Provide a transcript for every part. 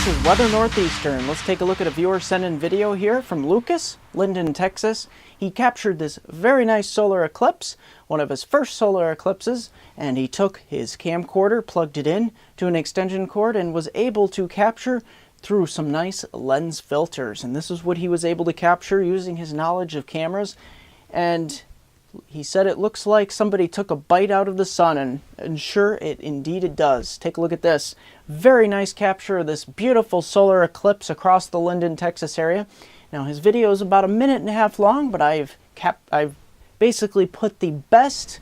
this is Weather Northeastern. Let's take a look at a viewer sent in video here from Lucas, Linden, Texas. He captured this very nice solar eclipse, one of his first solar eclipses, and he took his camcorder, plugged it in to an extension cord, and was able to capture through some nice lens filters. And this is what he was able to capture using his knowledge of cameras. And he said it looks like somebody took a bite out of the sun, and sure, indeed it does. Take a look at this. Very nice capture of this beautiful solar eclipse across the Linden, Texas area. Now his video is about 1.5 minutes long, but I've basically put the best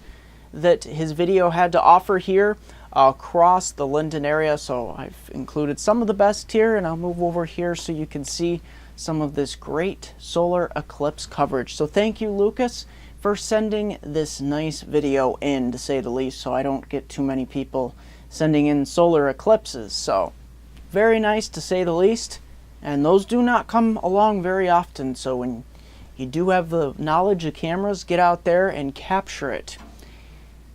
that his video had to offer here across the Linden area. So I've included some of the best here, and I'll move over here so you can see some of this great solar eclipse coverage. So thank you, Lucas, for sending this nice video in, to say the least, so I don't get too many people sending in solar eclipses. So very nice, to say the least, and those do not come along very often. So when you do have the knowledge of cameras, get out there and capture it.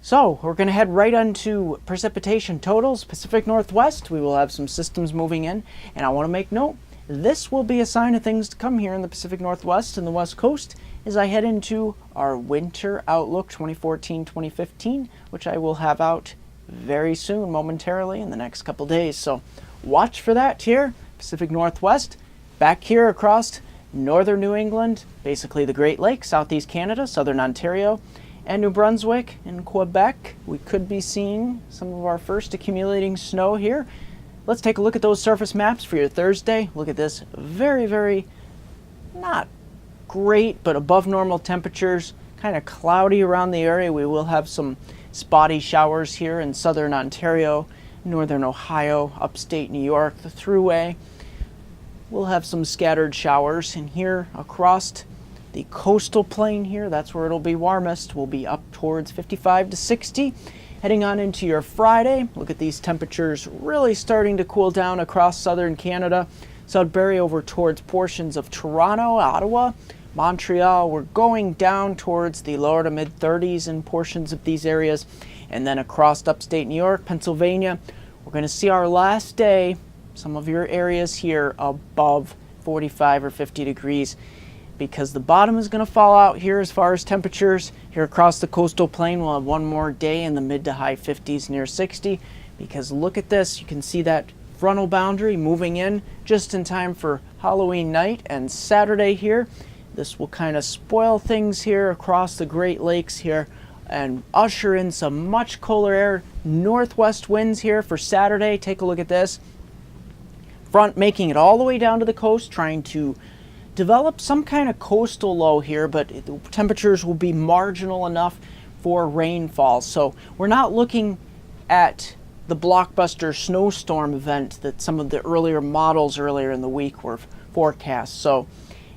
So we're going to head right on to precipitation totals. Pacific Northwest, we will have some systems moving in, and I want to make note, this will be a sign of things to come here in the Pacific Northwest and the West Coast as I head into our winter outlook 2014-2015, which I will have out very soon, momentarily, in the next couple days. So watch for that here, Pacific Northwest. Back here across northern New England, basically the Great Lakes, southeast Canada, southern Ontario, and New Brunswick and Quebec, we could be seeing some of our first accumulating snow here. Let's take a look at those surface maps for your Thursday. Look at this. Very, very not great, but above normal temperatures. Kind of cloudy around the area. We will have some spotty showers here in southern Ontario, northern Ohio, upstate New York, the Thruway. We'll have some scattered showers. And here across the coastal plain here, that's where it'll be warmest. We'll be up towards 55 to 60. Heading on into your Friday, look at these temperatures really starting to cool down across southern Canada. Sudbury over towards portions of Toronto, Ottawa, Montreal. We're going down towards the lower to mid 30s in portions of these areas. And then across upstate New York, Pennsylvania, we're going to see our last day, some of your areas here above 45 or 50 degrees. Because the bottom is going to fall out here as far as temperatures. Here across the coastal plain, we'll have one more day in the mid to high 50s, near 60. Because look at this, you can see that frontal boundary moving in just in time for Halloween night and Saturday here. This will kind of spoil things here across the Great Lakes here and usher in some much colder air. Northwest winds here for Saturday. Take a look at this. Front making it all the way down to the coast, trying to develop some kind of coastal low here, but the temperatures will be marginal enough for rainfall. So we're not looking at the blockbuster snowstorm event that some of the earlier models earlier in the week were forecast. So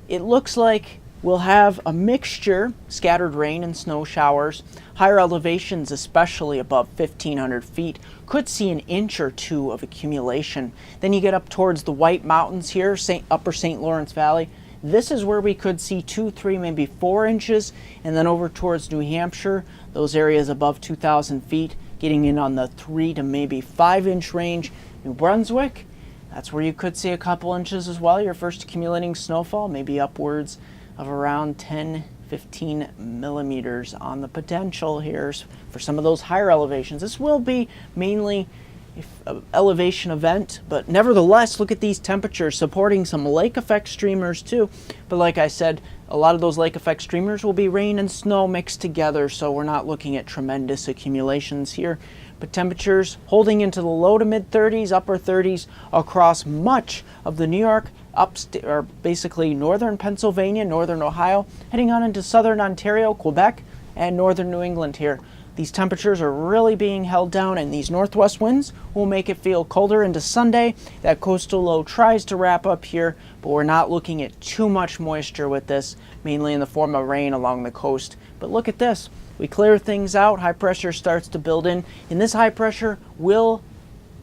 it looks like we'll have a mixture, scattered rain and snow showers. Higher elevations, especially above 1,500 feet, could see an inch or two of accumulation. Then you get up towards the White Mountains here, upper St. Lawrence Valley. This is where we could see 2, 3, maybe 4 inches, and then over towards New Hampshire, those areas above 2,000 feet, getting in on the 3 to maybe 5 inch range. New Brunswick, that's where you could see a couple inches as well. Your first accumulating snowfall, maybe upwards of around 10, 15 millimeters on the potential here for some of those higher elevations. This will be mainly an elevation event, but nevertheless, look at these temperatures supporting some lake effect streamers too. But like I said, a lot of those lake effect streamers will be rain and snow mixed together, so we're not looking at tremendous accumulations here. But temperatures holding into the low to mid 30s, upper 30s across much of the New York, or basically northern Pennsylvania, northern Ohio, heading on into southern Ontario, Quebec, and northern New England here. These temperatures are really being held down, and these northwest winds will make it feel colder into Sunday. That coastal low tries to wrap up here, but we're not looking at too much moisture with this, mainly in the form of rain along the coast. But look at this. We clear things out, high pressure starts to build in, and this high pressure will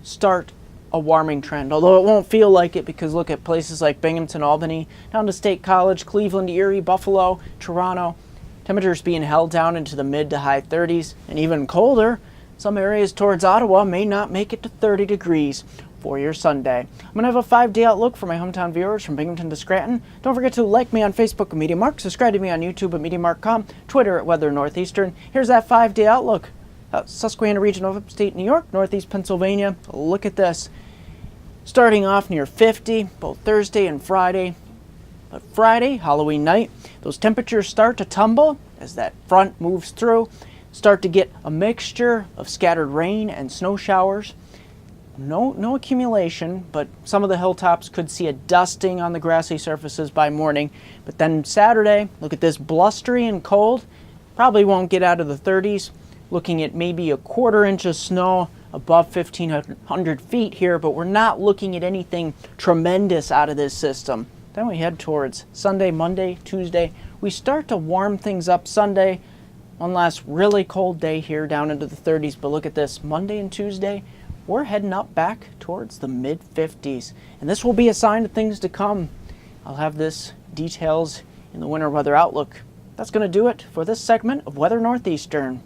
start a warming trend, although it won't feel like it, because look at places like Binghamton, Albany, down to State College, Cleveland, Erie, Buffalo, Toronto. Temperatures being held down into the mid to high 30s, and even colder. Some areas towards Ottawa may not make it to 30 degrees. for your Sunday. I'm going to have a 5-day outlook for my hometown viewers from Binghamton to Scranton. Don't forget to like me on Facebook at MeteoMark, subscribe to me on YouTube at MeteoMark.com, Twitter at Weather Northeastern. Here's that 5-day outlook. Susquehanna region of upstate New York, northeast Pennsylvania. Look at this. Starting off near 50, both Thursday and Friday. But Friday, Halloween night, those temperatures start to tumble as that front moves through. Start to get a mixture of scattered rain and snow showers. No accumulation, but some of the hilltops could see a dusting on the grassy surfaces by morning. But then Saturday, look at this, blustery and cold. Probably won't get out of the 30s. Looking at maybe a 1/4 inch of snow above 1,500 feet here, but we're not looking at anything tremendous out of this system. Then we head towards Sunday, Monday, Tuesday. We start to warm things up Sunday. One last really cold day here down into the 30s, but look at this, Monday and Tuesday, we're heading up back towards the mid-50s. And this will be a sign of things to come. I'll have this details in the winter weather outlook. That's going to do it for this segment of Weather Northeastern.